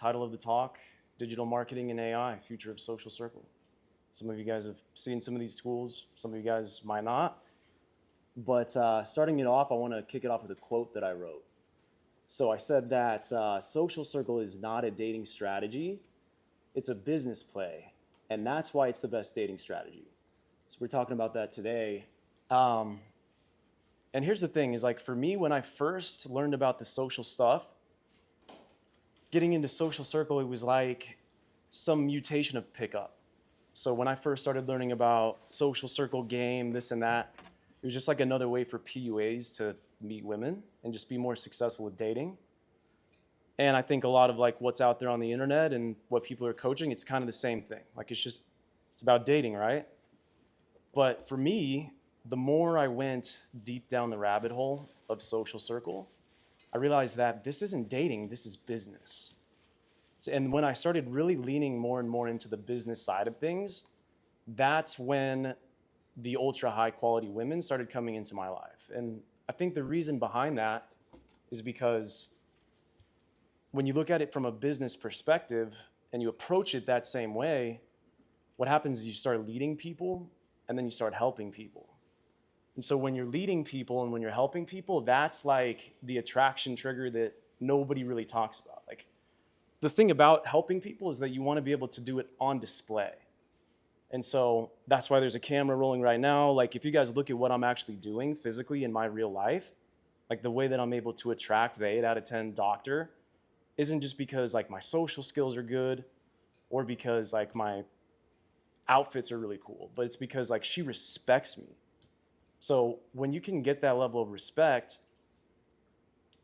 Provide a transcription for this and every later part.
Title of the talk, Digital Marketing and AI, Future of Social Circle. Some of you guys have seen some of these tools, some of you guys might not. But starting it off, I want to kick it off with a quote that I wrote. So I said that Social Circle is not a dating strategy, it's a business play. And that's why it's the best dating strategy. So we're talking about that today. And here's the thing is like for me, when I first learned about the social stuff, getting into Social Circle, it was like some mutation of pickup. So when I first started learning about Social Circle game, this and that, it was just like another way for PUAs to meet women and just be more successful with dating. And I think a lot of like what's out there on the internet and what people are coaching, it's kind of the same thing. Like it's about dating, right? But for me, the more I went deep down the rabbit hole of Social Circle, I realized that this isn't dating, this is business. And when I started really leaning more and more into the business side of things, that's when the ultra high quality women started coming into my life. And I think the reason behind that is because when you look at it from a business perspective and you approach it that same way, what happens is you start leading people and then you start helping people. And so when you're leading people and when you're helping people, that's like the attraction trigger that nobody really talks about. Like the thing about helping people is that you want to be able to do it on display. And so that's why there's a camera rolling right now. Like if you guys look at what I'm actually doing physically in my real life, like the way that I'm able to attract the 8 out of 10 doctor isn't just because like my social skills are good or because like my outfits are really cool, but it's because like she respects me. So when you can get that level of respect,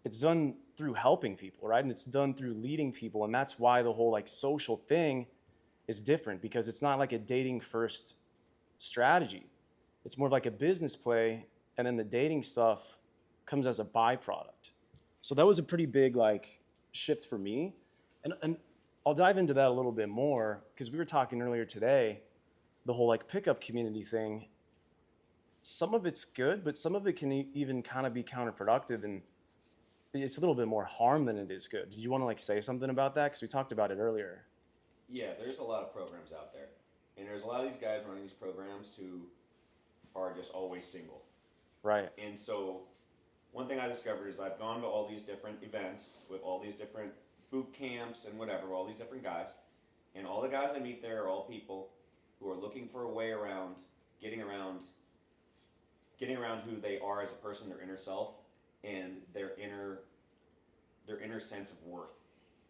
it's done through helping people, right? And it's done through leading people. And that's why the whole like social thing is different, because it's not like a dating first strategy. It's more like a business play, and then the dating stuff comes as a byproduct. So that was a pretty big like shift for me. And I'll dive into that a little bit more because we were talking earlier today, the whole like pickup community thing. Some of it's good, but some of it can even kind of be counterproductive, and it's a little bit more harm than it is good. Did you want to like say something about that? Because we talked about it earlier. Yeah, there's a lot of programs out there. And there's a lot of these guys running these programs who are just always single. Right. And so one thing I discovered is I've gone to all these different events with all these different boot camps and whatever, all these different guys. And all the guys I meet there are all people who are looking for a way around getting around who they are as a person, their inner self, and their inner sense of worth.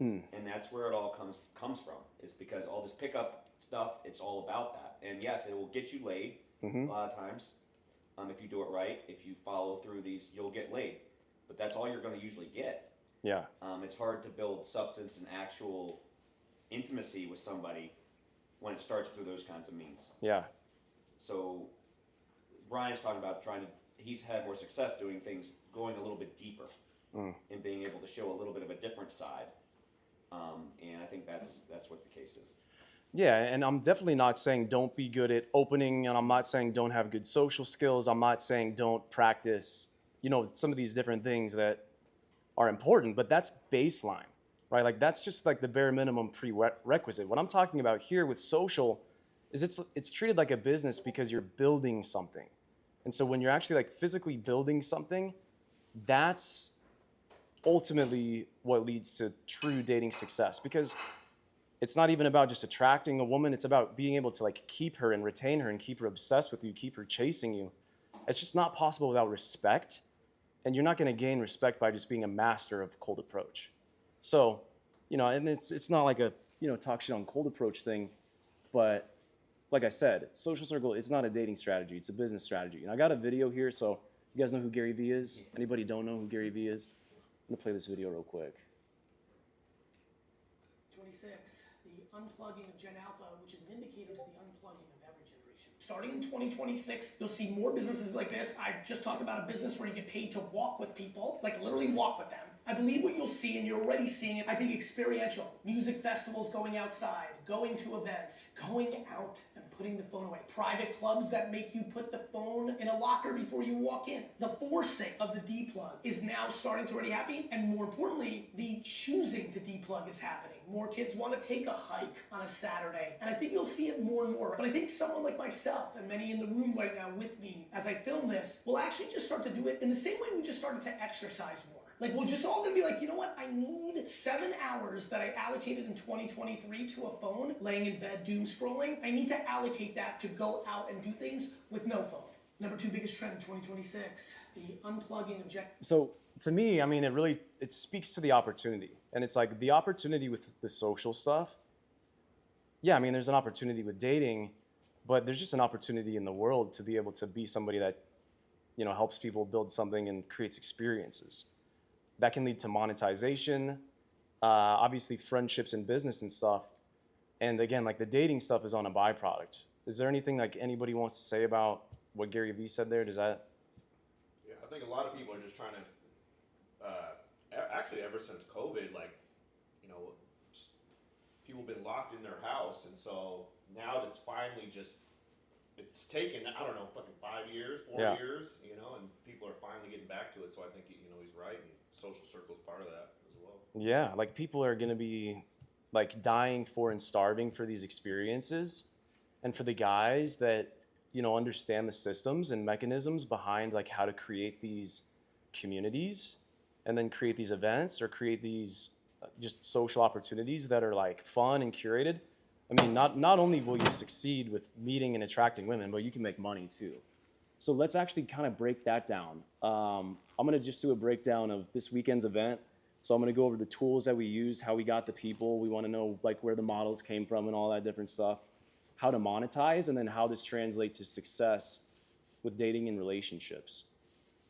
And that's where it all comes from. It's because all this pickup stuff, it's all about that. And yes, it will get you laid a lot of times. If you do it right, if you follow through these, you'll get laid. But that's all you're going to usually get. Yeah. It's hard to build substance and actual intimacy with somebody when it starts through those kinds of means. Yeah. So Brian's talking about he's had more success doing things, going a little bit deeper and being able to show a little bit of a different side. And I think that's what the case is. Yeah, and I'm definitely not saying don't be good at opening, and I'm not saying don't have good social skills. I'm not saying don't practice, some of these different things that are important, but that's baseline, right? Like that's just like the bare minimum prerequisite. What I'm talking about here with social is it's treated like a business because you're building something. And so when you're actually like physically building something, that's ultimately what leads to true dating success, because it's not even about just attracting a woman. It's about being able to like keep her and retain her and keep her obsessed with you, keep her chasing you. It's just not possible without respect. And you're not going to gain respect by just being a master of cold approach. So, and it's not like a, talk shit on cold approach thing, but like I said, Social Circle is not a dating strategy. It's a business strategy. And I got a video here. So you guys know who Gary Vee is? Anybody don't know who Gary Vee is? I'm going to play this video real quick. 26, the unplugging of Gen Alpha, which is an indicator to the unplugging of every generation. Starting in 2026, you'll see more businesses like this. I just talked about a business where you get paid to walk with people, like literally walk with them. I believe what you'll see, and you're already seeing it, I think experiential. Music festivals, going outside, going to events, going out and putting the phone away. Private clubs that make you put the phone in a locker before you walk in. The forcing of the deplug is now starting to already happen, and more importantly, the choosing to deplug is happening. More kids want to take a hike on a Saturday, and I think you'll see it more and more. But I think someone like myself and many in the room right now with me as I film this will actually just start to do it in the same way we just started to exercise more. Like, we're just all gonna be like, you know what? I need 7 hours that I allocated in 2023 to a phone, laying in bed, doom scrolling. I need to allocate that to go out and do things with no phone. Number 2 biggest trend in 2026, the unplugging of So to me, I mean, it speaks to the opportunity. And it's like the opportunity with the social stuff. Yeah, I mean, there's an opportunity with dating, but there's just an opportunity in the world to be able to be somebody that, helps people build something and creates experiences. That can lead to monetization, obviously friendships and business and stuff. And again, like the dating stuff is on a byproduct. Is there anything like anybody wants to say about what Gary Vee said there? Does that? Yeah, I think a lot of people are just trying to, actually ever since COVID, like, you know, people have been locked in their house. And so now that's finally just, it's taken, I don't know, fucking 5 years, 4 Yeah. years, and people are finally getting back to it. So I think, he's right. And social circle's part of that as well. Yeah, like people are going to be like dying for and starving for these experiences. And for the guys that, understand the systems and mechanisms behind like how to create these communities and then create these events or create these just social opportunities that are like fun and curated. I mean, not only will you succeed with meeting and attracting women, but you can make money too. So let's actually kind of break that down. I'm going to just do a breakdown of this weekend's event. So I'm going to go over the tools that we used, how we got the people. We want to know like where the models came from and all that different stuff, how to monetize, and then how this translates to success with dating and relationships.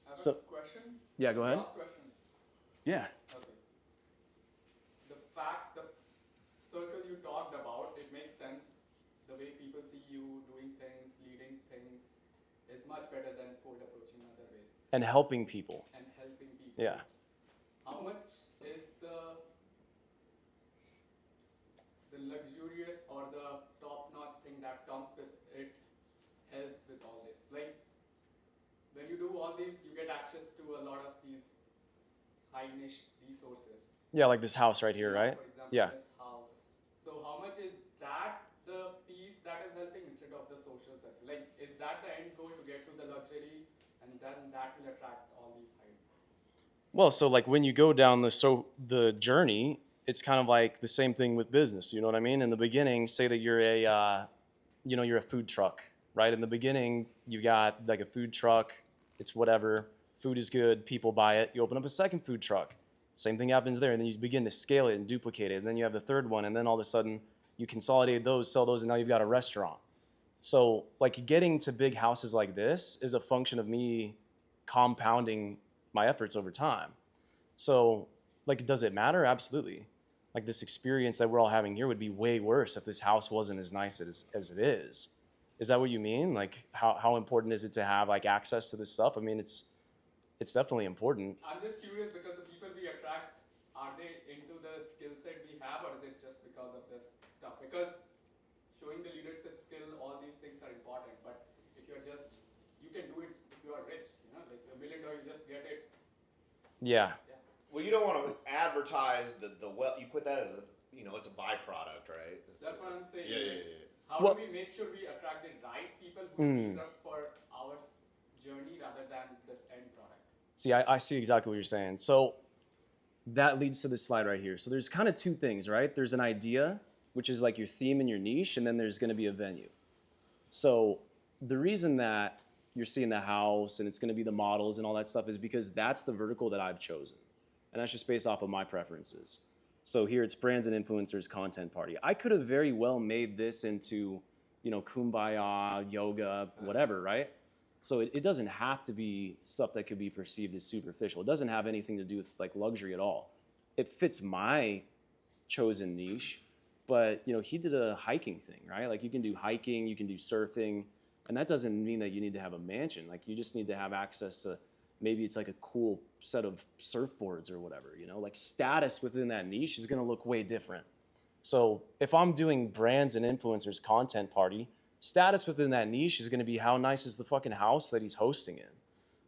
I have So- a question. Yeah, go ahead. Last question. Yeah. Okay. The circle you talked about, it makes sense. The way people see you doing things, leading things, is much better than cold approaching other ways And helping people. and helping people. Yeah. How much is the luxurious or the top-notch thing that comes with it helps with all this? Like, when you do all these, you get access to a lot of these high niche resources. Yeah, like this house right here, right? For example, Yeah. this house. So how much is that the piece that is helping instead of the social circle? Like, is that the end goal to get to the luxury, and then that will attract all these high? Well, so like when you go down the journey, it's kind of like the same thing with business. You know what I mean? In the beginning, say that you're you're a food truck, right? In the beginning, you got like a food truck. It's whatever. Food is good. People buy it. You open up a second food truck. Same thing happens there, and then you begin to scale it and duplicate it. And then you have the third one, and then all of a sudden you consolidate those, sell those, and now you've got a restaurant. So like getting to big houses like this is a function of me compounding my efforts over time. So like, does it matter? Absolutely. Like this experience that we're all having here would be way worse if this house wasn't as nice as it is. Is that what you mean? Like how important is it to have like access to this stuff? I mean, it's definitely important. I'm just curious because the people we attract, are they into the skill set we have, or is it just because of this stuff? Because showing the leadership skill, all these things are important. But if you're just, you can do it if you are rich, like $1 million, you just get it. Yeah. Well, you don't want to advertise the well. You put that as it's a byproduct, right? That's what I'm saying. Yeah. How Well- do we make sure we attract the right people who use us for our journey rather than this end product? See, I see exactly what you're saying. So that leads to this slide right here. So there's kind of two things, right? There's an idea, which is like your theme and your niche, and then there's going to be a venue. So the reason that you're seeing the house and it's going to be the models and all that stuff is because that's the vertical that I've chosen. And that's just based off of my preferences. So here it's brands and influencers content party. I could have very well made this into, kumbaya, yoga, whatever, right? So it doesn't have to be stuff that could be perceived as superficial. It doesn't have anything to do with like luxury at all. It fits my chosen niche, but he did a hiking thing, right? Like you can do hiking, you can do surfing, and that doesn't mean that you need to have a mansion. Like you just need to have access to, maybe it's like a cool set of surfboards or whatever, like status within that niche is going to look way different. So if I'm doing brands and influencers content party, Status within that niche is going to be how nice is the fucking house that he's hosting in.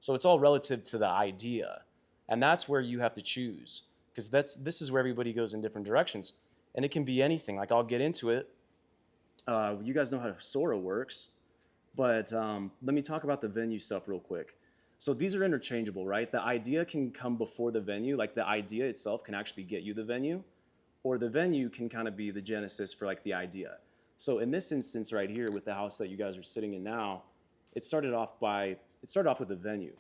So it's all relative to the idea. And that's where you have to choose, because this is where everybody goes in different directions. And it can be anything. Like, I'll get into it. You guys know how Sora works, but let me talk about the venue stuff real quick. So these are interchangeable, right? The idea can come before the venue. Like, the idea itself can actually get you the venue, or the venue can kind of be the genesis for like the idea. So in this instance right here with the house that you guys are sitting in now, it started off with a venue.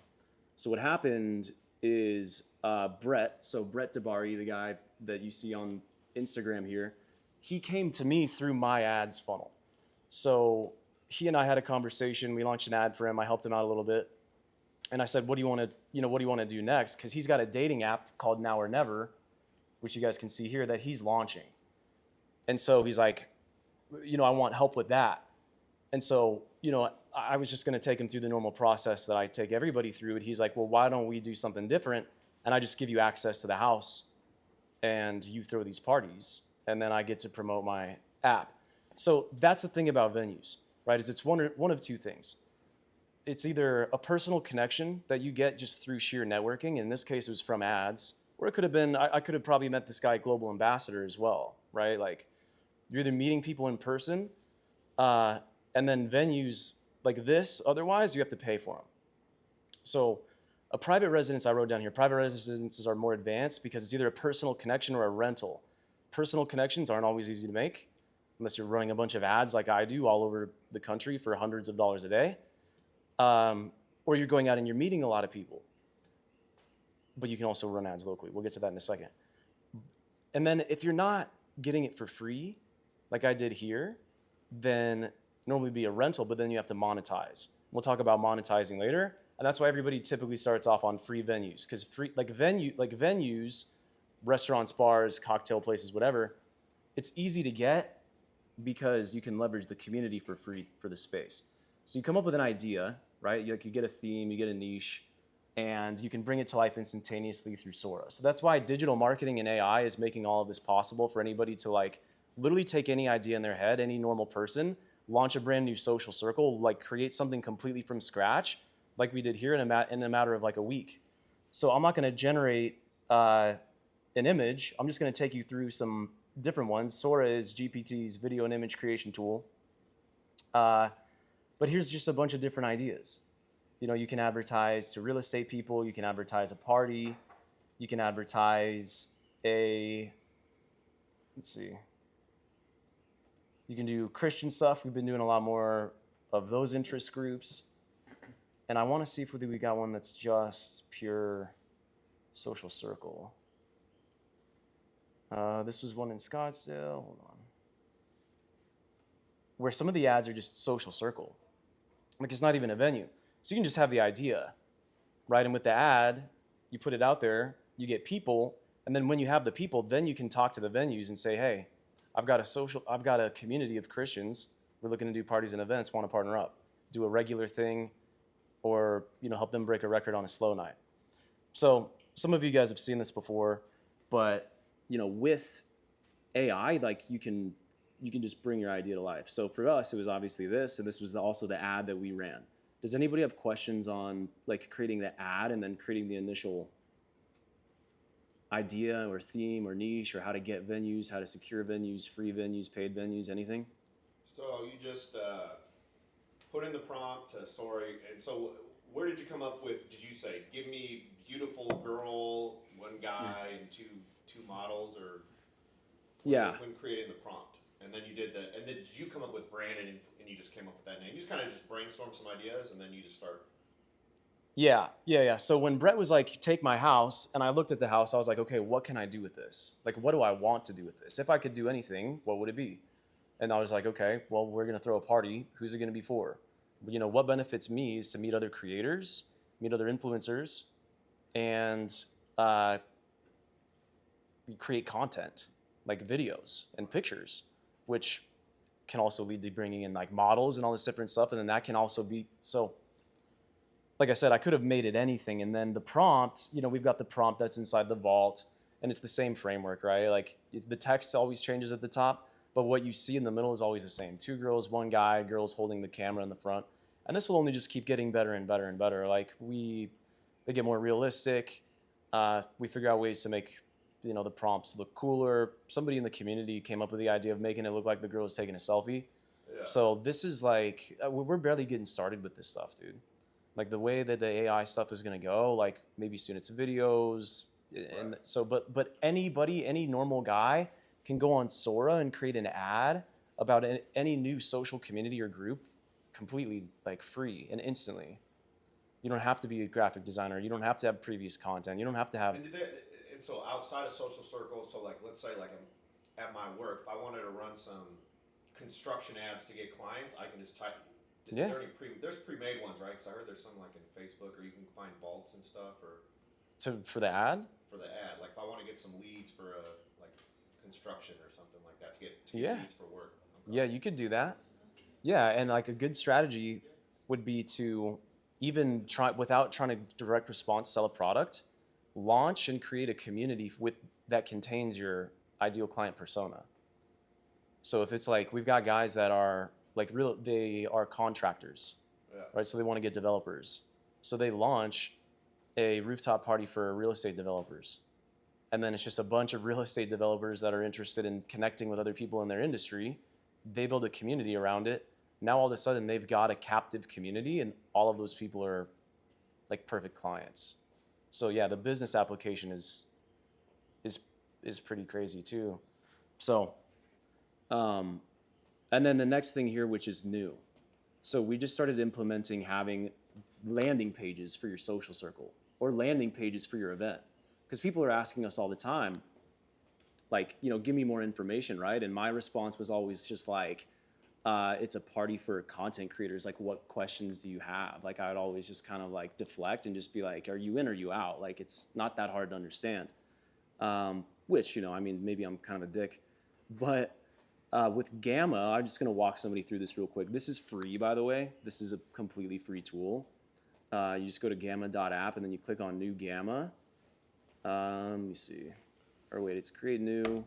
So what happened is Brett Dabari, the guy that you see on Instagram here, he came to me through my ads funnel. So he and I had a conversation. We launched an ad for him. I helped him out a little bit. And I said, what do you want to do next? Because he's got a dating app called Now or Never, which you guys can see here, that he's launching. And so he's like, I want help with that. And so, I was just going to take him through the normal process that I take everybody through. And he's like, well, why don't we do something different? And I just give you access to the house and you throw these parties, and then I get to promote my app. So that's the thing about venues, right? Is it's one of two things. It's either a personal connection that you get just through sheer networking. In this case, it was from ads. Or it could have been, I could have probably met this guy, Global Ambassador, as well, right? Like, you're either meeting people in person, and then venues like this, otherwise, you have to pay for them. So a private residence, I wrote down here, private residences are more advanced because it's either a personal connection or a rental. Personal connections aren't always easy to make unless you're running a bunch of ads like I do all over the country for hundreds of dollars a day. Or you're going out and you're meeting a lot of people. But you can also run ads locally. We'll get to that in a second. And then if you're not getting it for free, like I did here, then normally it'd be a rental, but then you have to monetize. We'll talk about monetizing later. And that's why everybody typically starts off on free venues. Because venues, restaurants, bars, cocktail places, whatever, it's easy to get because you can leverage the community for free for the space. So you come up with an idea, right? You get a theme, you get a niche, and you can bring it to life instantaneously through Sora. So that's why digital marketing and AI is making all of this possible for anybody to like literally take any idea in their head, any normal person, launch a brand new social circle, like create something completely from scratch, like we did here in a matter of like a week. So I'm not going to generate an image. I'm just going to take you through some different ones. Sora is GPT's video and image creation tool. But here's just a bunch of different ideas. You can advertise to real estate people. You can advertise a party. You can advertise you can do Christian stuff. We've been doing a lot more of those interest groups. And I want to see if we got one that's just pure social circle. This was one in Scottsdale. Hold on. Where some of the ads are just social circle. Like, it's not even a venue. So you can just have the idea, right? And with the ad, you put it out there, you get people, and then when you have the people, then you can talk to the venues and say, hey, I've got a community of Christians. We're looking to do parties and events, want to partner up, do a regular thing, or help them break a record on a slow night. So some of you guys have seen this before, but with AI, like you can just bring your idea to life. So for us, it was obviously this, and this was also the ad that we ran. Does anybody have questions on like creating the ad and then creating the initial idea or theme or niche, or how to get venues, how to secure venues, free venues, paid venues, anything? So you just put in the prompt, sorry, and so where did you come up with, did you say, give me beautiful girl, one guy, and two models, or Yeah. when creating the prompt? And then and then did you come up with Brandon and you just came up with that name? You just kind of just brainstorm some ideas and then you just start. Yeah. So when Brett was like, take my house, and I looked at the house, I was like, okay, what can I do with this? Like, what do I want to do with this? If I could do anything, what would it be? And I was like, okay, well, we're going to throw a party. Who's it going to be for? What benefits me is to meet other creators, meet other influencers, and create content, like videos and pictures, which can also lead to bringing in like models and all this different stuff. And then that can also be, so like I said, I could have made it anything. And then the prompt, we've got the prompt that's inside the vault, and it's the same framework, right? Like the text always changes at the top, But what you see in the middle is always the same. 2 girls, 1 guy, girls holding the camera in the front. And this will only just keep getting better and better and better. Like they get more realistic. We figure out ways to make, the prompts look cooler. Somebody in the community came up with the idea of making it look like the girl is taking a selfie. Yeah. So this is like, we're barely getting started with this stuff, dude. Like the way that the AI stuff is gonna go, like maybe soon it's videos, and Right. so, but anybody, any normal guy can go on Sora and create an ad about any new social community or group, completely like free and instantly. You don't have to be a graphic designer. You don't have to have previous content. You don't have to have. And so outside of social circles, so like let's say like I'm at my work, if I wanted to run some construction ads to get clients, I can just type. Is Yeah. there any there's pre-made ones, right? Because I heard there's some like in Facebook, or you can find vaults and stuff, or For the ad. for the ad. Like if I want to get some leads for a like construction or something like that to get Yeah. leads for work. Okay. Yeah, you could do that. Yeah, and like a good strategy would be to even try without trying to direct response sell a product, launch and create a community with that contains your ideal client persona. So if it's like we've got guys that are like they are contractors, Yeah. right? So they want to get developers. So they launch a rooftop party for real estate developers. And then it's just a bunch of real estate developers that are interested in connecting with other people in their industry. They build a community around it. Now all of a sudden they've got a captive community, and all of those people are like perfect clients. So yeah, the business application is pretty crazy too. So, and then the next thing here, which is new. So we just started implementing having landing pages for your social circle or landing pages for your event, because people are asking us all the time, like, give me more information, right? And my response was always just like, it's a party for content creators. Like, what questions do you have? Like, I'd always just kind of like deflect and just be like, are you in or are you out? Like, it's not that hard to understand. Which, I mean, maybe I'm kind of a dick. But with Gamma, I'm just going to walk somebody through this real quick. This is free, by the way. This is a completely free tool. You just go to gamma.app and then you click on New Gamma. Let me see. Or wait, it's create new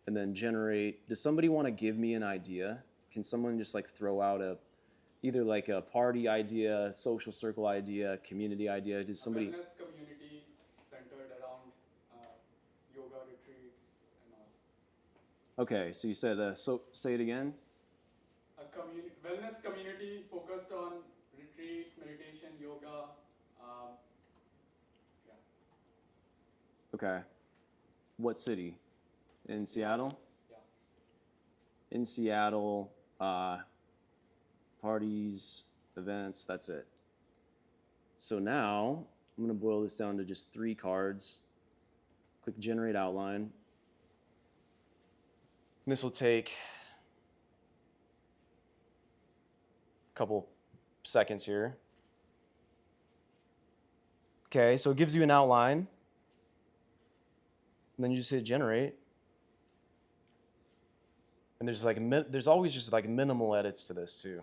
and then generate. Does somebody want to give me an idea? Can someone just like throw out either like a party idea, social circle idea, community idea? Does somebody? A wellness community centered around yoga retreats and all. Okay, so you said so. Say it again. A wellness community focused on retreats, meditation, yoga. Yeah. Okay. What city? In Seattle? Yeah. In Seattle, parties, events, that's it. So now, I'm going to boil this down to just 3 cards. Click Generate Outline. And this will take a couple seconds here. Okay, so it gives you an outline. And then you just hit Generate. And there's always just like minimal edits to this too.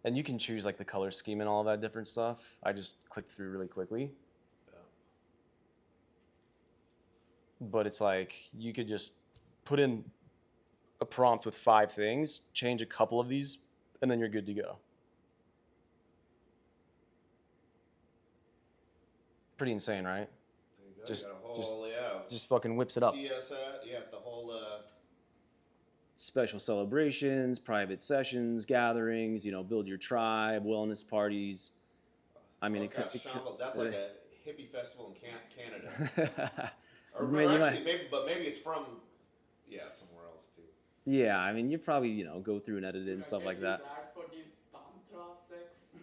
And you can choose like the color scheme and all that different stuff. I just clicked through really quickly. Yeah. But it's like you could just put in a prompt with 5 things, change a couple of these, and then you're good to go. Pretty insane, right? There you go. Just- you got a whole, Just fucking whips it up. CSS, the whole. Special celebrations, private sessions, gatherings, build your tribe, wellness parties. I mean, that's like a hippie festival in Canada. Or Man, maybe it's from somewhere else too. Yeah, I mean, you probably go through and edit it and stuff like that. Ads for these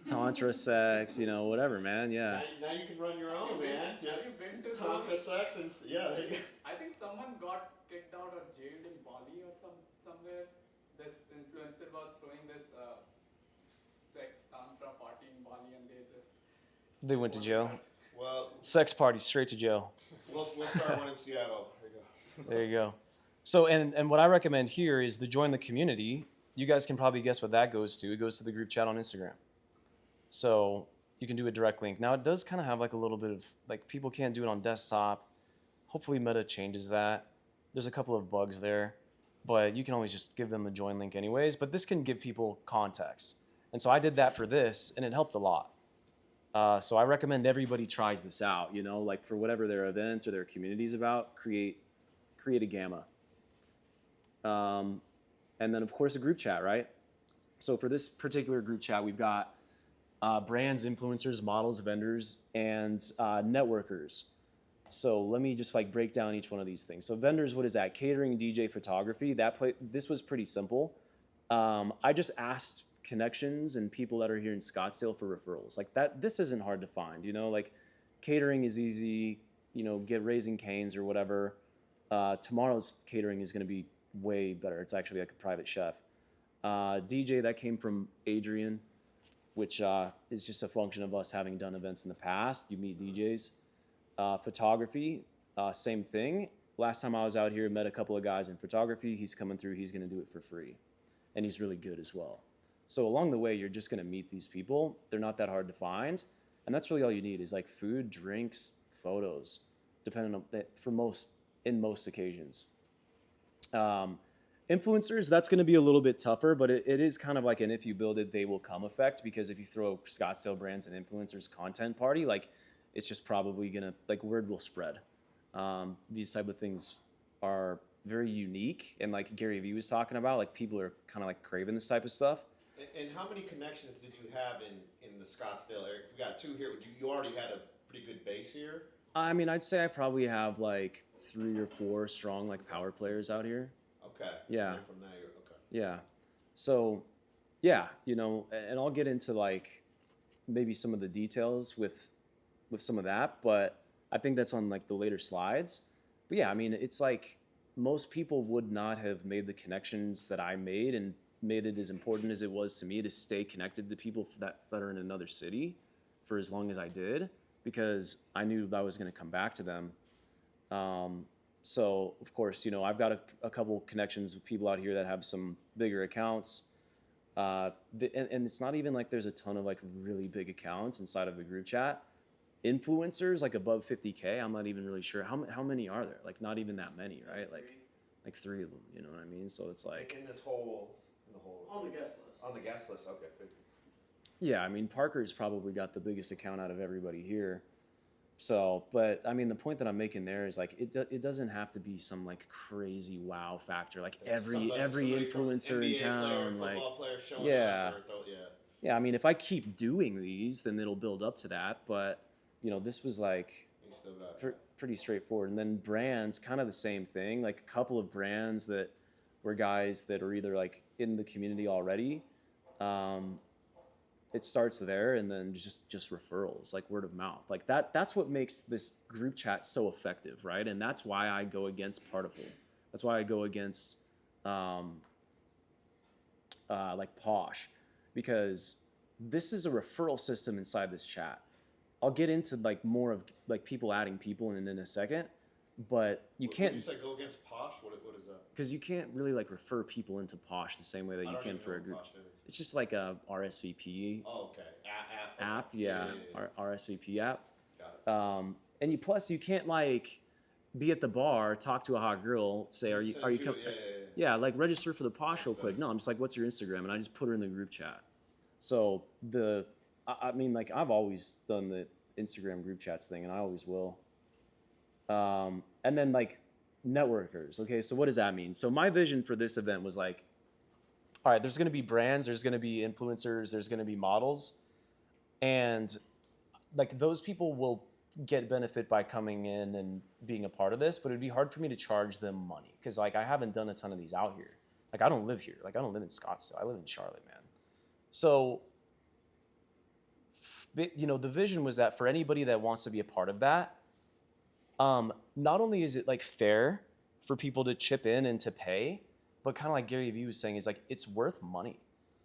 Tantra sex, whatever, man. Yeah. Now you can run your own, man. Have you been to Tantra those? sex and there you go. I think someone got kicked out or jailed in Bali or somewhere. This influencer was throwing this sex tantra party in Bali, and They went to jail. Well, Sex party, straight to jail. we'll start one in Seattle. There you go. There you go. So, and what I recommend here is to join the community. you guys can probably guess what that goes to. It goes to the group chat on Instagram. So you can do a direct link. Now it does kind of have like a little bit of like people can't do it on desktop. Hopefully Meta changes that. There's a couple of bugs there, but you can always just give them the join link anyways. But this can give people context. And so I did that for this, and it helped a lot. So I recommend everybody tries this out, you know, like for whatever their event or their community is about, create a gamma. And then of course a group chat, right? So for this particular group chat, we've got brands, influencers, models, vendors, and networkers. So let me just like break down each one of these things. So vendors, what is that? Catering, DJ, photography. This was pretty simple. I just asked connections and people that are here in Scottsdale for referrals. Like that, this isn't hard to find, you know, like catering is easy, you know, get Raising Cane's or whatever. Tomorrow's catering is going to be way better. It's actually like a private chef. DJ, that came from Adrian, which is just a function of us having done events in the past. You meet DJs. Photography, same thing. Last time I was out here, met a couple of guys in photography. He's coming through. He's going to do it for free. And he's really good as well. So along the way, you're just going to meet these people. They're not that hard to find. And that's really all you need is like food, drinks, photos, depending on that in most occasions. Influencers, that's going to be a little bit tougher, but it is kind of like an if you build it, they will come effect, because if you throw Scottsdale brands and influencers content party, like it's just probably going to, like word will spread. These type of things are very unique. And like Gary Vee was talking about, like people are kind of like craving this type of stuff. And how many connections did you have in the Scottsdale area? We got 2 here. You already had a pretty good base here? I mean, I'd say I probably have like 3 or 4 strong like power players out here. Okay. Yeah. And from there, okay. Yeah. So, yeah, you know, and I'll get into like maybe some of the details with some of that, but I think that's on like the later slides. But yeah, I mean, it's like most people would not have made the connections that I made and made it as important as it was to me to stay connected to people that are in another city for as long as I did, because I knew that I was going to come back to them. So of course, you know, I've got a couple connections with people out here that have some bigger accounts. And it's not even like there's a ton of like really big accounts inside of the group chat. Influencers like above 50K, I'm not even really sure how many are there. Like not even that many, right? Like 3 of them. You know what I mean? So it's like in the whole On the guest list. on the guest list. Okay, 50. yeah. I mean Parker's probably got the biggest account out of everybody here. So, but I mean the point that I'm making there is like it doesn't have to be some like crazy wow factor. Like every influencer in town, like player showing yeah. up Yeah, I mean, if I keep doing these, then it'll build up to that. But, you know, this was like You still got pretty straightforward. And then brands, kind of the same thing. Like a couple of brands that were guys that are either like in the community already. It starts there, and then just referrals, like word of mouth. Like that's what makes this group chat so effective, right? And that's why I go against Particle. That's why I go against like Posh. Because this is a referral system inside this chat. I'll get into like more of like people adding people in a second, but you can't. Did you say go against Posh? What is that? Because you can't really like refer people into Posh the same way that you can for a group. It's just like a RSVP. Oh, okay. App, yeah. RSVP app. Got it. And you can't like be at the bar, talk to a hot girl, say, are you coming? Yeah, like register for the Posh real quick. No, I'm just like, what's your Instagram? And I just put her in the group chat. So I mean, like I've always done the Instagram group chats thing, and I always will. And then like networkers. Okay, so what does that mean? So my vision for this event was like, all right, there's going to be brands, there's going to be influencers, there's going to be models, and like those people will get benefit by coming in and being a part of this, but it'd be hard for me to charge them money because like I haven't done a ton of these out here. Like I don't live here. Like I don't live in Scottsdale. I live in Charlotte, man. So, you know, the vision was that for anybody that wants to be a part of that, not only is it like fair for people to chip in and to pay, but kind of like Gary Vee was saying is like it's worth money.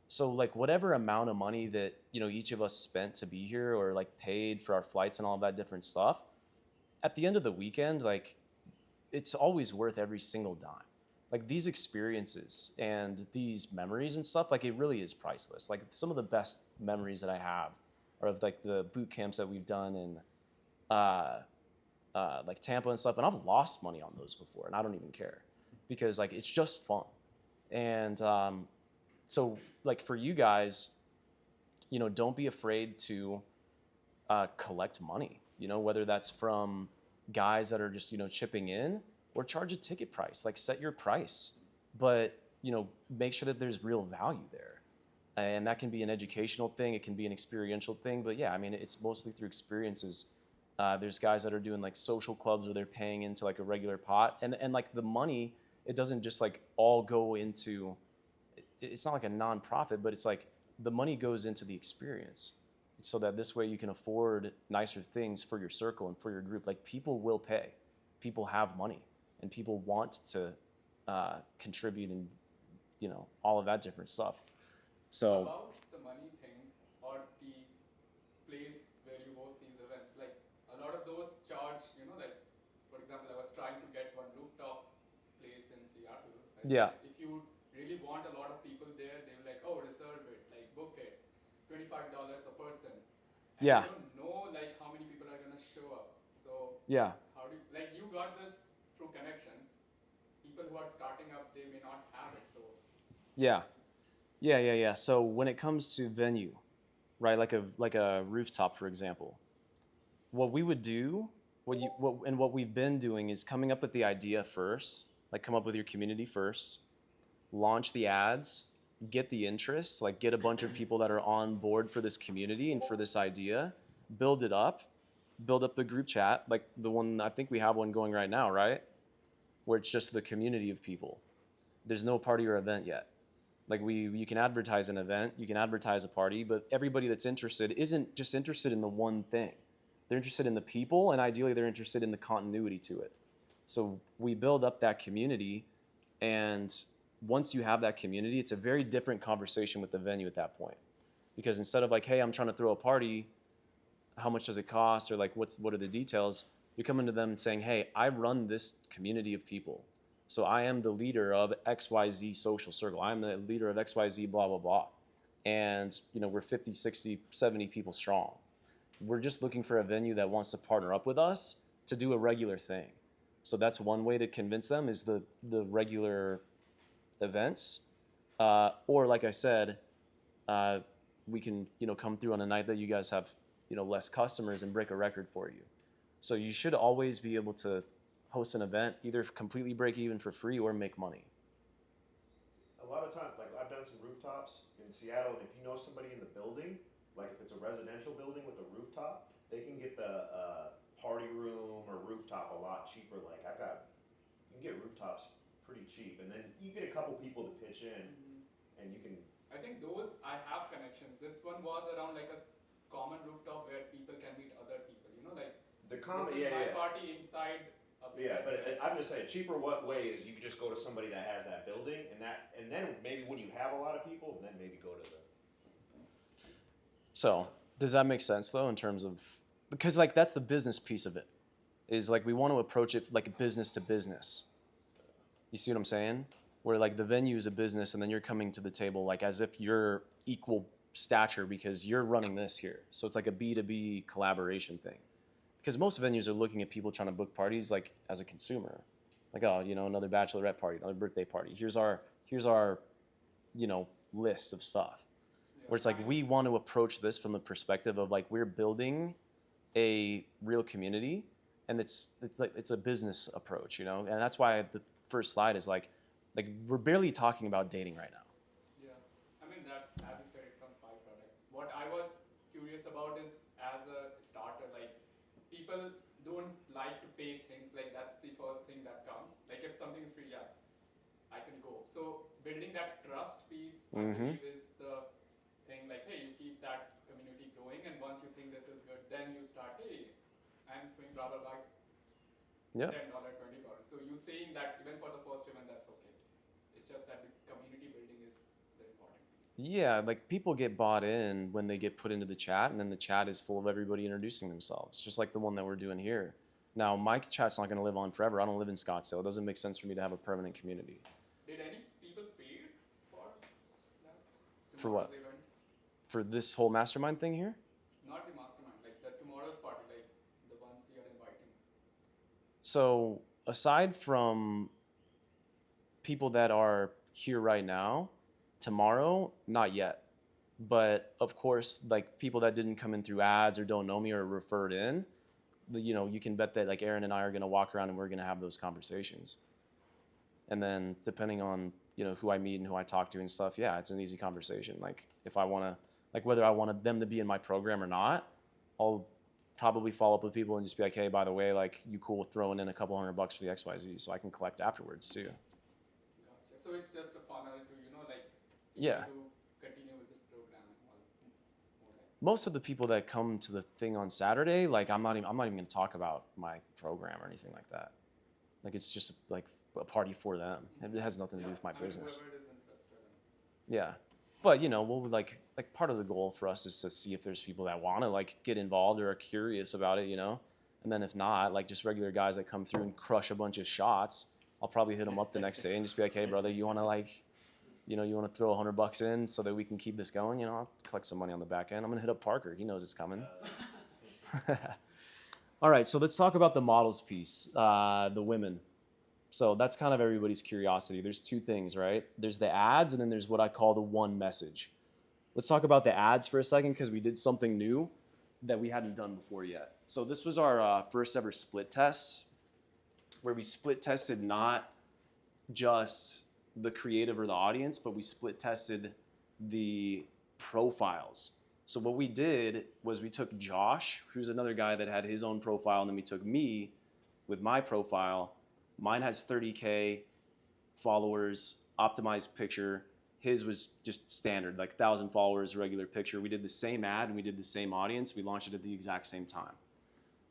So like whatever amount of money that, you know, each of us spent to be here or like paid for our flights and all of that different stuff, at the end of the weekend, like it's always worth every single dime. like these experiences and these memories and stuff, like it really is priceless. Like some of the best memories that I have are of like the boot camps that we've done in uh, like Tampa and stuff, and I've lost money on those before, and I don't even care because like it's just fun. And so like for you guys, you know, don't be afraid to collect money. You know, whether that's from guys that are just, you know, chipping in, or charge a ticket price. Like set your price, but you know, make sure that there's real value there. And that can be an educational thing. It can be an experiential thing. But yeah, I mean, it's mostly through experiences. There's guys that are doing like social clubs where they're paying into like a regular pot, and like the money, it doesn't just like all go into. It's not like a nonprofit, but it's like the money goes into the experience, so that this way you can afford nicer things for your circle and for your group. Like people will pay, people have money, and people want to contribute, and you know all of that different stuff. So About the money thing or the place where you host these events, like a lot of those charge, like for example, I was trying to get one rooftop place in Seattle. yeah, If you really want a lot of people there, they will like, oh, reserve it, like book it, $25 a person, and yeah, you don't know like how many people are gonna show up. So yeah, how do you, like you got this through connections? People who are starting up, they may not have it. So yeah, yeah. So when it comes to venue, right, like a rooftop, for example, what we would do, what we've been doing is coming up with the idea first, like come up with your community first, launch the ads, get the interest, like get a bunch of people that are on board for this community and for this idea, build it up, build up the group chat, like the one I think we have one going right now, right? Where it's just the community of people. There's no party or event yet. Like you can advertise an event, you can advertise a party, but everybody that's interested isn't just interested in the one thing. They're interested in the people, and ideally they're interested in the continuity to it. So we build up that community, and once you have that community, it's a very different conversation with the venue at that point. Because instead of like, hey, I'm trying to throw a party, how much does it cost, or like what are the details? You're coming to them saying, hey, I run this community of people. So I am the leader of XYZ social circle. I'm the leader of XYZ blah blah blah. And you know, we're 50, 60, 70 people strong. We're just looking for a venue that wants to partner up with us to do a regular thing. So that's one way to convince them is the regular events. Or like I said, uh, we can come through on a night that you guys have less customers and break a record for you. So you should always be able to host an event, either completely break even for free or make money. A lot of times, like I've done some rooftops in Seattle, and if you know somebody in the building, like if it's a residential building with a rooftop, they can get the party room or rooftop a lot cheaper. Like you can get rooftops pretty cheap, and then you get a couple people to pitch in, and you can. I think those I have connections. This one was around like a common rooftop where people can meet other people. Like The this is my party inside. Yeah, but I'm just saying, cheaper what way is you could just go to somebody that has that building, and then maybe when you have a lot of people, then maybe go to the. So does that make sense though, in terms of, because like that's the business piece of it, is like we want to approach it like business to business. You see what I'm saying? Where like the venue is a business, and then you're coming to the table like as if you're equal stature because you're running this here. So it's like a B2B collaboration thing. Because most venues are looking at people trying to book parties like as a consumer, like, oh, another bachelorette party, another birthday party. Here's our list of stuff. Where it's like we want to approach this from the perspective of like we're building a real community, and it's a business approach, and that's why the first slide is like we're barely talking about dating right now. Yeah, I mean that as you said, it comes byproduct. What I was curious about is as a starter, like people don't like to pay things, like that's the first thing that comes. Like if something is free, yeah, I can go. So building that trust piece, I believe, is the thing. Like, hey, you keep that community growing, and once you think this is good, then you start, hey, I'm doing blah blah blah, Yeah. $10, $20. So you saying that even for the first event, that's okay. It's just that the community building is the important piece. Yeah, like people get bought in when they get put into the chat, and then the chat is full of everybody introducing themselves, just like the one that we're doing here. Now, my chat's not going to live on forever. I don't live in Scottsdale. It doesn't make sense for me to have a permanent community. For what? tomorrow's event? For this whole mastermind thing here? Not the mastermind, like the tomorrow's party, like the ones we are inviting. So aside from people that are here right now, tomorrow, not yet. But of course, like people that didn't come in through ads or don't know me or referred in, you know, you can bet that like Aaron and I are going to walk around and we're going to have those conversations. And then depending on, you know, who I meet and who I talk to and stuff, yeah, it's an easy conversation. Like if I want to, like whether I wanted them to be in my program or not, I'll probably follow up with people and just be like, hey, by the way, like you cool with throwing in a couple $100 for the XYZ so I can collect afterwards too. Gotcha. So it's just a funnel to, you know, like Yeah. to continue with this program and all. More like. Most of the people that come to the thing on Saturday, like I'm not even going to talk about my program or anything like that. Like it's just like a party for them. It has nothing to do with my business. Whoever is interested Yeah. But you know, we'll like part of the goal for us is to see if there's people that want to like get involved or are curious about it, you know. And then if not, like just regular guys that come through and crush a bunch of shots, I'll probably hit them up the next day and just be like, hey brother, you want to like, you know, you want to throw $100 in so that we can keep this going, you know, I'll collect some money on the back end. I'm gonna hit up Parker. He knows it's coming. All right, so let's talk about the models piece, the women. So that's kind of everybody's curiosity. There's two things, right? There's the ads, and then there's what I call the one message. Let's talk about the ads for a second because we did something new that we hadn't done before yet. So this was our first ever split test where we split tested not just the creative or the audience, but we split tested the profiles. So what we did was we took Josh, who's another guy that had his own profile, and then we took me with my profile. Mine has 30K followers, optimized picture. His was just standard, like 1,000 followers, regular picture. We did the same ad and we did the same audience. We launched it at the exact same time.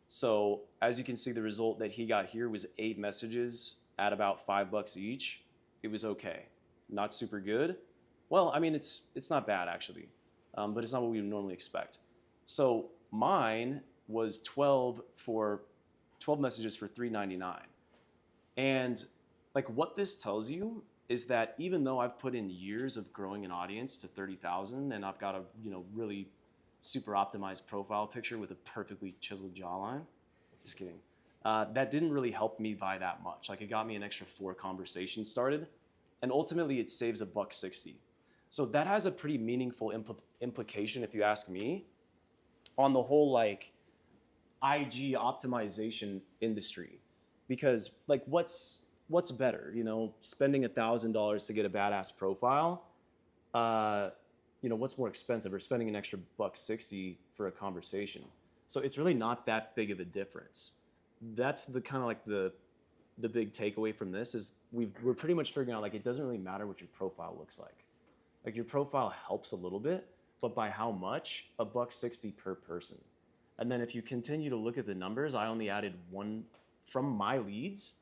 So as you can see, the result that he got here was 8 messages at about $5 each. It was okay, not super good. Well, I mean, it's not bad actually, but it's not what we would normally expect. So mine was 12 messages for $3.99. And like what this tells you is that even though I've put in years of growing an audience to 30,000 and I've got a, you know, really super optimized profile picture with a perfectly chiseled jawline, just kidding. That didn't really help me by that much. Like it got me an extra 4 conversations started, and ultimately it saves $1.60. So that has a pretty meaningful implication, if you ask me, on the whole like IG optimization industry. Because like what's better, you know, spending $1,000 to get a badass profile, you know, what's more expensive, or spending an extra $1.60 for a conversation? So it's really not that big of a difference. That's the kind of like the big takeaway from this is we're pretty much figuring out like it doesn't really matter what your profile looks like. Like your profile helps a little bit, but by how much? $1.60 per person. And then if you continue to look at the numbers, I only added 1 from my leads.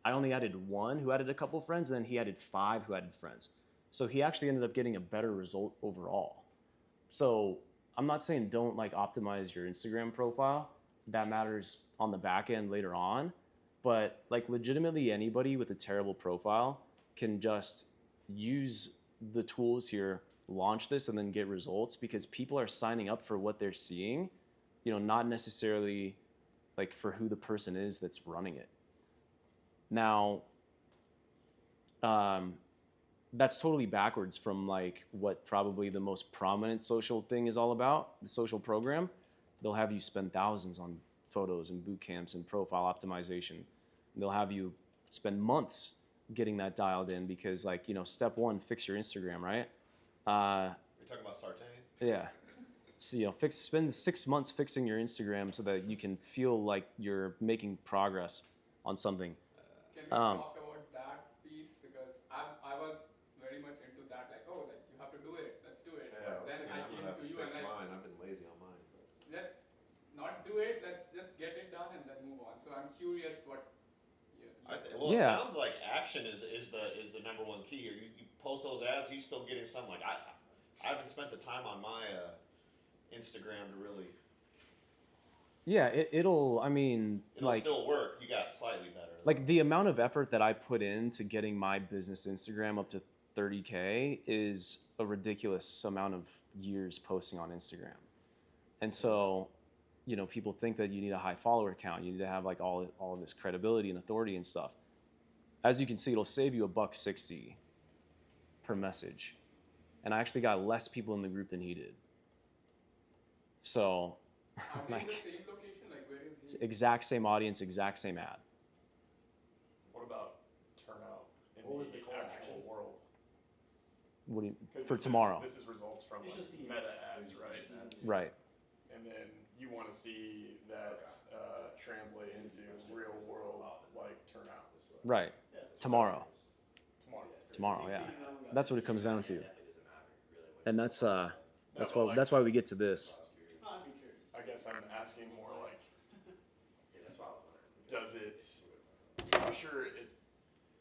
I only added 1 who added a couple friends, and then he added 5 who added friends. So he actually ended up getting a better result overall. So I'm not saying don't like optimize your Instagram profile. That matters on the back end later on. But like legitimately anybody with a terrible profile can just use the tools here, launch this, and then get results because people are signing up for what they're seeing, you know, not necessarily like for who the person is that's running it. Now, that's totally backwards from like what probably the most prominent social thing is all about, the social program. They'll have you spend thousands on photos and boot camps and profile optimization. They'll have you spend months getting that dialed in because like, you know, step 1, fix your Instagram, right? You're talking about Sartain? Yeah. So, you know, spend 6 months fixing your Instagram so that you can feel like you're making progress on something. Can we talk about that piece? Because I was very much into that, like, oh, like you have to do it, let's do it. Yeah, But then I I'm came gonna have to to you fix and like, mine. I've been lazy on mine. But. let's not do it, let's just get it done and then move on. So I'm curious what. Well, Yeah. It sounds like action is the number one key here. You post those ads, he's still getting some. Like I haven't spent the time on my Instagram to really. Yeah, it'll like still work. You got slightly better. like the amount of effort that I put into getting my business Instagram up to 30K is a ridiculous amount of years posting on Instagram. And so, you know, people think that you need a high follower count. You need to have like all of this credibility and authority and stuff. As you can see, it'll save you $1.60 per message. And I actually got less people in the group than he did. So, Are they in like, the same location? Like, where is he? exact same audience, exact same ad. What about turnout in What was the the call to actual action? world? What do you, 'Cause for this tomorrow? This is results from It's like just the meta ads, right? Right. And then you want to see that translate into real world like turnout Right. Tomorrow. tomorrow. Yeah. That's what it comes down to. And that's No, but like, that's why we get to this. I'd be curious. I guess I'm asking more like, does it? I'm sure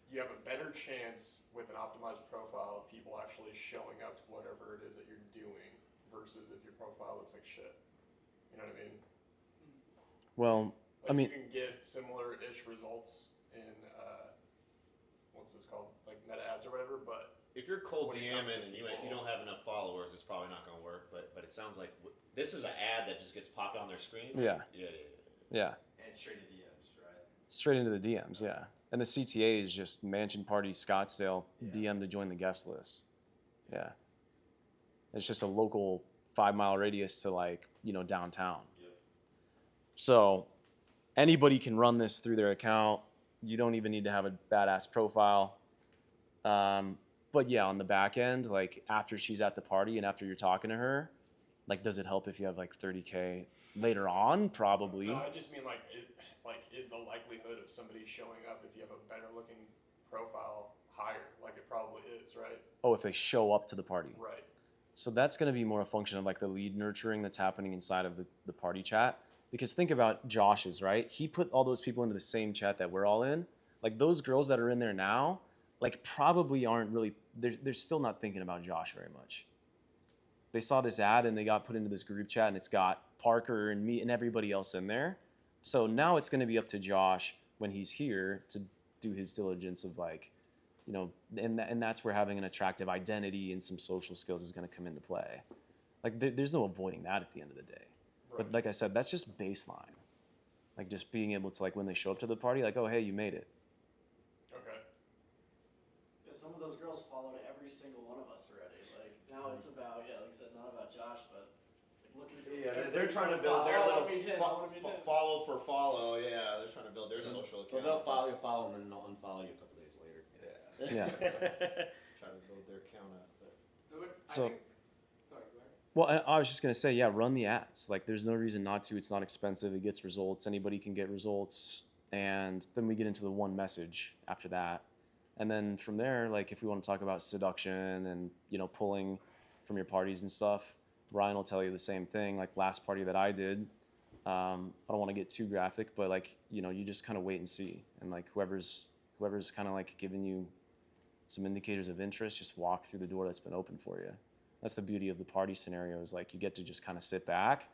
you have a better chance with an optimized profile of people actually showing up to whatever it is that you're doing versus if your profile looks like shit. You know what I mean? Well, Like I mean, you can get similar-ish results in what's this called, like meta ads or whatever. But If you're cold When it comes DMing to and you people- don't have enough followers, it's probably not going to work. But it sounds like this is an ad that just gets popped on their screen. yeah, Yeah. And straight to DMs, right? straight into the DMs, yeah. And the CTA is just Mansion Party Scottsdale DM to join the guest list. Yeah. It's just a local 5-mile radius to like, you know, downtown. Yep. So anybody can run this through their account. You don't even need to have a badass profile. But yeah, on the back end, like after she's at the party and after you're talking to her, like does it help if you have like 30K later on? Probably. no, I just mean like, is the likelihood of somebody showing up if you have a better looking profile higher? Like it probably is, right? Oh, if they show up to the party. Right. So that's going to be more a function of like the lead nurturing that's happening inside of the party chat. Because think about Josh's, right? He put all those people into the same chat that we're all in. Like those girls that are in there now, like probably aren't really, they're still not thinking about Josh very much. They saw this ad and they got put into this group chat and it's got Parker and me and everybody else in there. So now it's going to be up to Josh when he's here to do his diligence of like, you know, and that's where having an attractive identity and some social skills is going to come into play. Like there's no avoiding that at the end of the day. But like I said, that's just baseline. Like just being able to like when they show up to the party, like, oh, hey, you made it. Okay. Yeah, some of those girls followed every single one of us already. Like now it's about like I said, not about Josh, but like looking through. Yeah, they're trying to build their little follow for follow. Yeah, they're trying to build their social account. Well, they'll follow you, and then they'll unfollow you a couple days later. Yeah. Trying to build their account up. But. No, but I So- think, sorry, go ahead. Well, I was just going to say, yeah, run the ads. Like there's no reason not to. It's not expensive. It gets results. Anybody can get results. And then we get into the one message after that. And then from there, like if we want to talk about seduction and, you know, pulling from your parties and stuff, Ryan will tell you the same thing. Like last party that I did, I don't want to get too graphic, but like, you know, you just kind of wait and see. And like whoever's kind of like giving you some indicators of interest, just walk through the door that's been open for you. That's the beauty of the party scenario is like you get to just kind of sit back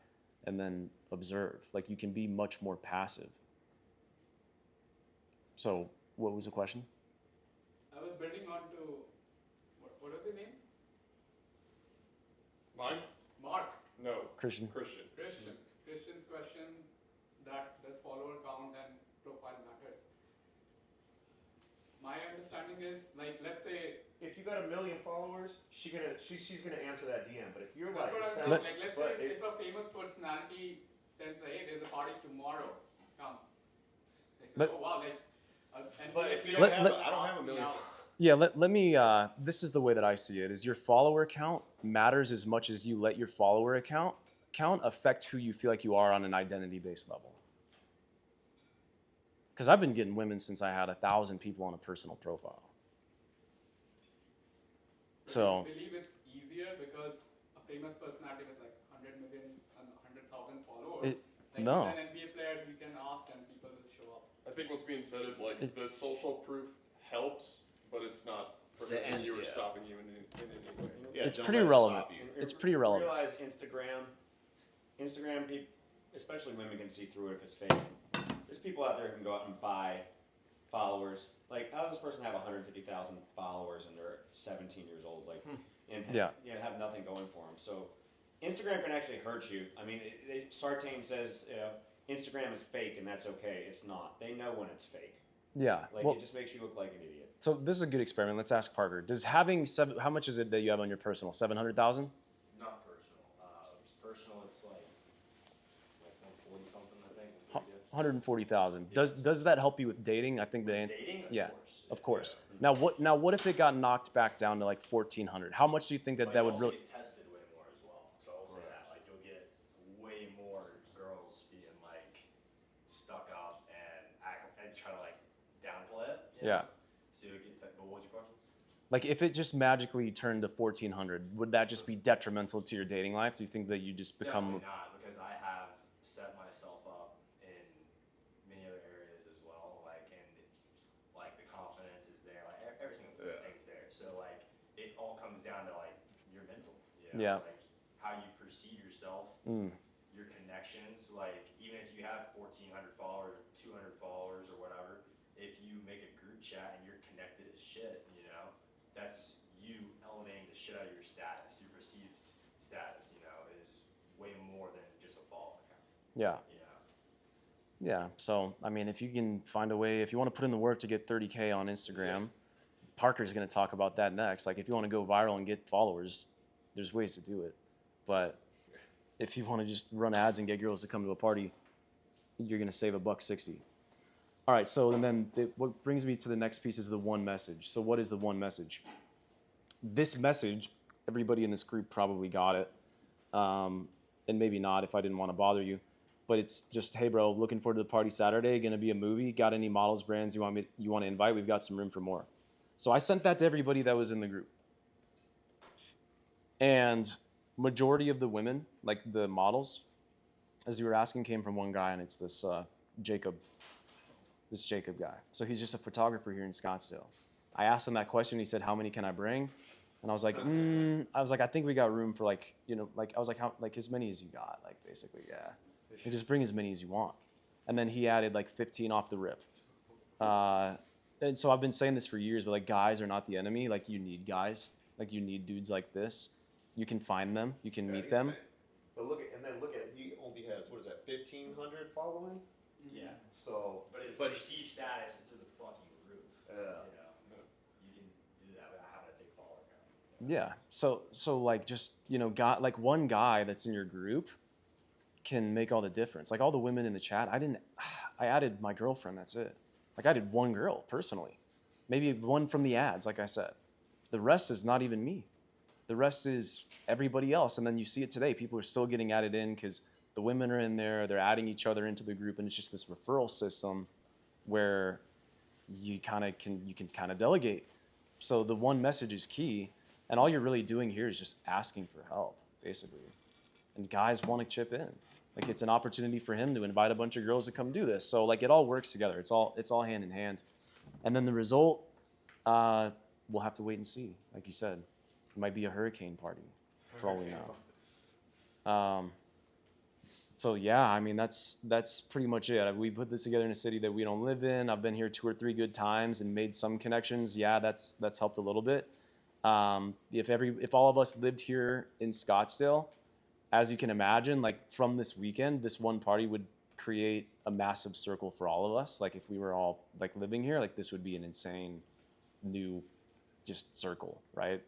and then observe. Like you can be much more passive. So what was the question? I was building on to, what was your name? Mine? Mark. No. Christian. Christian. Christian's question that does follower count and profile matters. My understanding is like let's say If you got 1 million followers, she's gonna answer that DM. But if you're that's like, what I'm it saying. sounds, Like let's but say if a famous personality says hey there's a party tomorrow, come. Like, But- oh wow, like and But if you Let- don't have, let- I don't have 1 million. Now, Yeah, let me, this is the way that I see it, is your follower count matters as much as you let your follower count affect who you feel like you are on an identity-based level. Because I've been getting women since I had 1,000 people on a personal profile. So, I believe it's easier because a famous personality with like 100 million and 100,000 followers. Like no. An NBA player you can ask and people will show up. I think what's being said is like the social proof helps, but it's not preventing you or yeah. stopping you in any way. Yeah, It's don't pretty let it relevant. stop you. It's pretty relevant. Realize Instagram people, especially women, can see through it if it's fake. There's people out there who can go out and buy followers. Like, how does this person have 150,000 followers and they're 17 years old? Like, and Yeah. have nothing going for them. So Instagram can actually hurt you. I mean, Sartain says Instagram is fake and that's okay. It's not. They know when it's fake. Yeah. Like Well, it just makes you look like an idiot. so this is a good experiment. Let's ask Parker. Does having how much is it that you have on your personal? 700,000? Not personal. Personal, it's like 140 something, I think. 140,000. Does that help you with dating? I think Dating? yeah, of course. Yeah. Now what if it got knocked back down to like 1,400? How much do you think that But that you would also really? get tested way more as well. So I'll say that. Like you'll get way more girls being like stuck up and try to like downplay it. You know? Yeah. So you'll get but what was your question? Like if it just magically turned to 1,400, would that just be detrimental to your dating life? Do you think that you just become? Definitely not, because I have set myself up in many other areas as well. Like the confidence is there, like every single thing's there. So like it all comes down to like your mental, you know? Yeah. Like how you perceive yourself, your connections. Like even if you have 1,400 followers, 200 followers, or whatever, if you make a group chat and you're connected as shit, you know, that's you elevating the shit out of your status. Your perceived status, you know, is way more than just a follower count. Yeah. You know? Yeah. So I mean, if you can find a way, if you want to put in the work to get 30K on Instagram, Parker's going to talk about that next. Like if you want to go viral and get followers, there's ways to do it. But if you want to just run ads and get girls to come to a party, you're going to save $1.60. All right. So and then what brings me to the next piece is the one message. So what is the one message? This message, everybody in this group probably got it, and maybe not if I didn't want to bother you. But it's just, hey, bro, looking forward to the party Saturday. Going to be a movie. Got any models, brands you want to invite? We've got some room for more. So I sent that to everybody that was in the group. And majority of the women, like the models, as you were asking, came from one guy, and it's this Jacob guy. So he's just a photographer here in Scottsdale. I asked him that question. He said, how many can I bring? And I was like, I think we got room for like, I was like, how, like as many as you got, like basically, yeah. You just bring as many as you want. And then he added like 15 off the rip. And so I've been saying this for years, but like guys are not the enemy. Like you need guys. Like you need dudes like this. You can find them. You can meet them. But look at he only has, what is that, 1,500 following? Yeah. So, But his perceived status is through the fucking roof. Yeah. You know? You can do that without having a big follower count. Yeah. So like just, like one guy that's in your group can make all the difference. Like all the women in the chat, I added my girlfriend, that's it. Like I did one girl personally. Maybe one from the ads, like I said. The rest is not even me. The rest is everybody else. And then you see it today. People are still getting added in because the women are in there. They're adding each other into the group. And it's just this referral system where you can kind of delegate. So the one message is key. And all you're really doing here is just asking for help, basically. And guys want to chip in. Like it's an opportunity for him to invite a bunch of girls to come do this. So like it all works together. It's all hand in hand. And then the result, we'll have to wait and see. Like you said, it might be a hurricane party, for all we know. So yeah, I mean that's pretty much it. We put this together in a city that we don't live in. I've been here 2 or 3 good times and made some connections. Yeah, that's helped a little bit. If all of us lived here in Scottsdale, as you can imagine, like from this weekend, this one party would create a massive circle for all of us. Like if we were all like living here, like this would be an insane new just circle, right?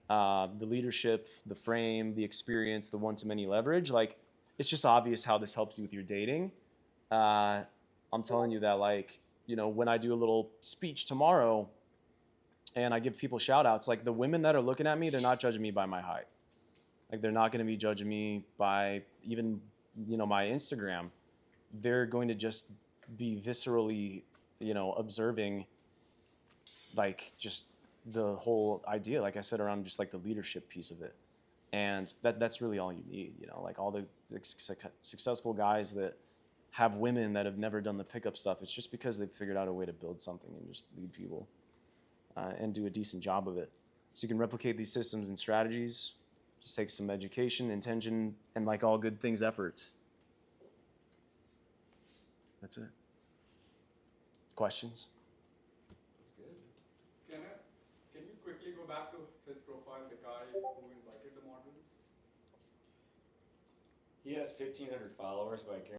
The leadership, the frame, the experience, the one-to-many leverage, like it's just obvious how this helps you with your dating. I'm telling you that like, when I do a little speech tomorrow and I give people shout outs, like the women that are looking at me, they're not judging me by my height. Like they're not going to be judging me by even, my Instagram. They're going to just be viscerally, observing like just the whole idea, like I said, around just like the leadership piece of it. And that's really all you need, like all the successful guys that have women that have never done the pickup stuff. It's just because they've figured out a way to build something and just lead people and do a decent job of it. So you can replicate these systems and strategies. Just take some education, intention, and like all good things, efforts. That's it. Questions? That's good. Can you quickly go back to his profile, the guy who invited the models? He has 1,500 followers, but I guarantee